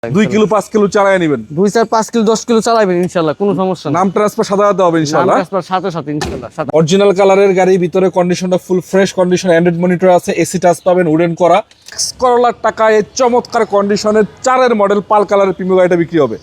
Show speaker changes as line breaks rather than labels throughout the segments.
2 kilo 5 kilo চালায় নেবেন,
2 4 5 kilo 10 kilo চালাবেন ইনশাআল্লাহ, কোনো সমস্যা না।
নাম ট্রান্সফার সাথে হবে ইনশাআল্লাহ,
নাম ট্রান্সফার সাথে ইনশাআল্লাহ।
অরিজিনাল কালারের গাড়ি, ভিতরে কন্ডিশনটা full fresh condition, Android monitor আছে, এসি টাচ পাবেন, উডেন করা করলার টাকায় এই চমৎকার কন্ডিশনের 4 মডেল পাল কালারের প্রিমিয়াম গাড়িটা বিক্রি হবে।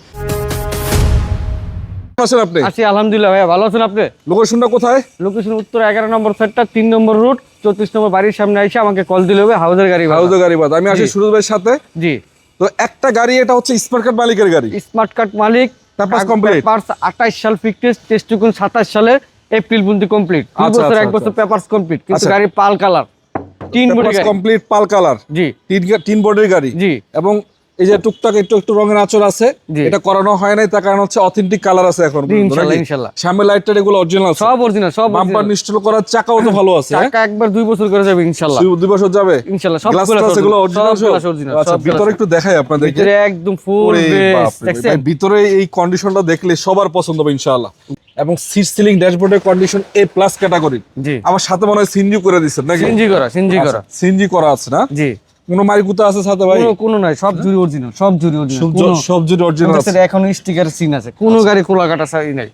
আছেন আপনি?
আছি আলহামদুলিল্লাহ ভাইয়া, ভালো আছেন আপনি?
লোকেশনটা কোথায়?
লোকেশন উত্তর 11 নম্বর সেক্টর 3 নম্বর রুট 34 নম্বর বাড়ির সামনে এসে আমাকে কল দিলে হবে। হাউজের গাড়ি,
হাউজের গাড়ি বাদ। আমি আসি সুরজ ভাইয়ের সাথে।
জি।
তো একটা গাড়ি, এটা হচ্ছে স্মার্ট কার্ড মালিকের গাড়ি,
স্মার্ট কার্ড মালিক,
পেপারস কমপ্লিট,
পেপারস 28 সাল ফিটনেস টেস্ট টুকুন 27 সালে এপ্রিল পর্যন্ত কমপ্লিট, 2 বছর 1 বছর পেপারস কমপ্লিট, কিন্তু গাড়ি পাল কালার, 3 বডি গাড়ি
কমপ্লিট পাল কালার।
জি,
3 বডির গাড়ি।
জি।
এবং এই যে টুকটাক একটু রঙের আঁচড় আছে, এটা করানো হয় নাই, তার কারণ হচ্ছে অথেন্টিক কালার আছে এখন।
ইনশাআল্লাহ ইনশাআল্লাহ
সামনে লাইটটা এগুলো অরিজিনাল আছে,
সব অরিজিনাল, সব
বাম্পার ইনস্টল করা, চাকাও তো ভালো আছে,
চাকা একবার 2 বছর করে যাবে ইনশাআল্লাহ,
2 বছর যাবে
ইনশাআল্লাহ। সব
গ্লাস এগুলো অরিজিনাল। আচ্ছা, ভিতরে একটু দেখাই আপনাদেরকে,
ভিতরে একদম ফুল বেস দেখছেন,
ভিতরে এই কন্ডিশনটা দেখলে সবার পছন্দ হবে ইনশাআল্লাহ। এবং সিট সিলিং ড্যাশবোর্ডের কন্ডিশন এ প্লাস ক্যাটাগরি।
জি।
আমার সাথে মনে হয় সিএনজি করে দিচ্ছেন নাকি? সিএনজি করা আছে না?
জি।
কোনো মাইকুতা আছে সাথে ভাই?
কোনো নাই, সব জুরি অরিজিনাল, সব জুরি অরিজিনাল,
সব জুরি অরিজিনাল আছে,
এখনো স্টিকার সিন আছে, কোনো গাড়ি খোলা কাটা সাই নাই।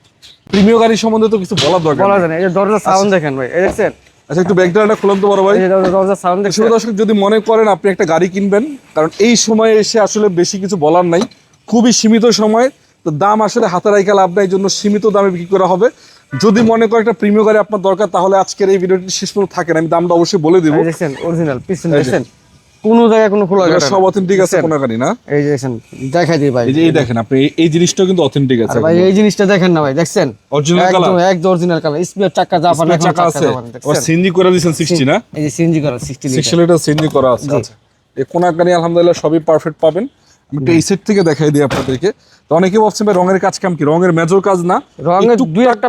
প্রিমিয়াম গাড়ি সম্বন্ধে তো কিছু বলার দরকার
বলা যায় না। এই যে দরজা সাউন্ড দেখেন ভাই, এই দেখছেন?
আচ্ছা, একটু ব্যাকগ্রাউন্ডটা খুলুন তো বড় ভাই।
এই যে দরজা সাউন্ড দেখছেন?
দর্শক, যদি মনে করেন আপনি একটা গাড়ি কিনবেন, কারণ এই সময়ে এসে আসলে বেশি কিছু বলার নাই, খুবই সীমিত সময়, তো দাম আসলে হাতে রাখা লাভ নাই, এই জন্য সীমিত দামে বিক্রি করা হবে। যদি মনে করেন একটা প্রিমিয়াম গাড়ি আপনার দরকার, তাহলে আজকের এই ভিডিওটি শেষ পর্যন্ত থাকেন, আমি দামটা অবশ্যই বলে দিব।
দেখছেন অরিজিনাল পিছন দেখছেন, কোনো জায়গায় কোনো খোলা কাটা
সব অথেন্টিক আছে, কোনো গাড়ি না।
এই যে দেখেন, দেখাই দিই ভাই,
এই দেখেন আপনি, এই জিনিসটা কিন্তু অথেন্টিক আছে
ভাই। এই জিনিসটা দেখেন না ভাই, দেখছেন?
অরিজিনাল কালার,
একদম অরিজিনাল কালার, স্পেয়ার চাকা জাপান এখন
চাকা আছে, আর সিএনজি করে দিয়েছেন 60 না?
এই যে সিএনজি করা 60
লিটার সিএনজি করা আছে। আচ্ছা, এই কোনা গাড়ি আলহামদুলিল্লাহ সবই পারফেক্ট পাবেন। আমি একটু এই সেট থেকে দেখাই দিই আপনাদেরকে। তো অনেকে ভাবছেন ভাই রঙের কাজ কাম কি, রঙের মেজর কাজ না,
রঙের দুই একটা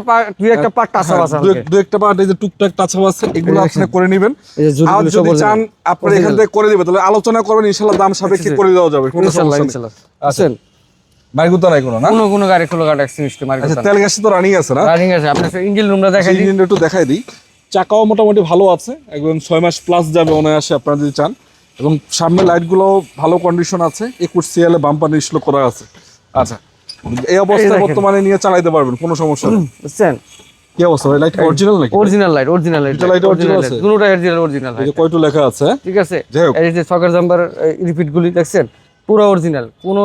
পার্ট টাচ আছে,
দুই একটা পার্ট এই যে টুকটাক টাচ আছে, এগুলো আপনি করে নেবেন। আর যদি চান আপনি এখান থেকে করে দিবেন, তাহলে আলোচনা করবেন, ইনশাআল্লাহ দাম সাপেক্ষে করে দেওয়া যাবে, কোনো সমস্যা নেই। আছেন মাইগুতা নাই কোনো না?
কোনো গাড়ি খোলা কাটা এক্সচেঞ্জ মার্কেট।
আচ্ছা, তেল গ্যাস তো রানিং আছে না?
রানিং আছে। আপনি ইঞ্জিন রুমটা দেখাই দিই,
ইঞ্জিনটা একটু দেখাই দিই। চাকাও মোটামুটি ভালো আছে, একদম 6 মাস প্লাস যাবে অনায়াসে আপনারা যদি চান। এবং সামনে লাইটগুলো ভালো কন্ডিশন আছে, 21 সিএল বাম্পার ইনস্টল করা আছে। আচ্ছা, এই অবস্থায় বর্তমানে নিয়ে চালাতে পারবেন, কোনো সমস্যা নেই।
বুঝছেন
কি অবস্থা ভাই? লাইট অরিজিনাল নাকি?
Original light, original light,
light original আছে,
দুটোটা অরিজিনাল
এই যে কয়টো লেখা আছে,
ঠিক আছে? এই যে সকার জাম্পার রিপিট গুলি দেখছেন, পুরো অরিজিনাল, কোনো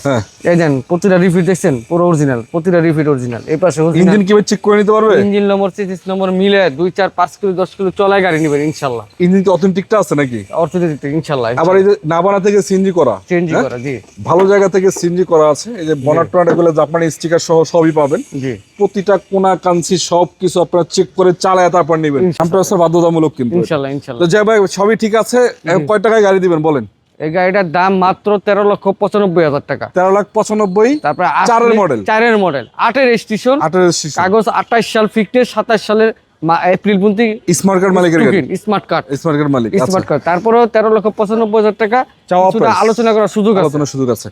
এই দেন প্রতিটা রিপিট দেখছেন, পুরো অরিজিনাল, প্রতিটা রিপিট অরিজিনাল। এই পাশে
ইঞ্জিন কিভাবে চেক করে নিতে পারবে?
ইঞ্জিন নম্বর 33 নম্বর মিলে 2 4 5 কিলো 10 কিলো চলায় গাড়ি নেবেন ইনশাআল্লাহ।
ইঞ্জিন কি অথেন্টিকটা আছে নাকি?
অথেন্টিক ইনশাআল্লাহ।
আবার এই যে নাবানা থেকে সিএনজি করা,
জি,
ভালো জায়গা থেকে সিএনজি করা আছে। এই যে বনাট টনাট এগুলো জাপানি স্টিকার সহ সবই পাবেন।
জি,
প্রতিটা কোনা কাঞ্চি সবকিছু আপনারা চেক করে চালায় তারপর নেবেন। আমরা বাধ্যতামূলক কিন্তু
ইনশাআল্লাহ।
তো যে ভাই সবই ঠিক আছে, কয় টাকায় গাড়ি দিবেন বলেন?
এই গাড়িটার দাম মাত্র 13,95,000 টাকা।
13,95,000,
তারপরে
4 মডেল,
4 মডেল, 8 রেজিস্ট্রেশন, কাগজ 28 সাল ফিটনেস, 27 সালের এপ্রিল পর্যন্ত
স্মার্ট কার্ড মালিকের গাড়ি,
স্মার্ট কার্ড
মালিক,
স্মার্ট কার্ড। তারপরে 13,95,000 টাকা, আলোচনা করার সুযোগ আছে।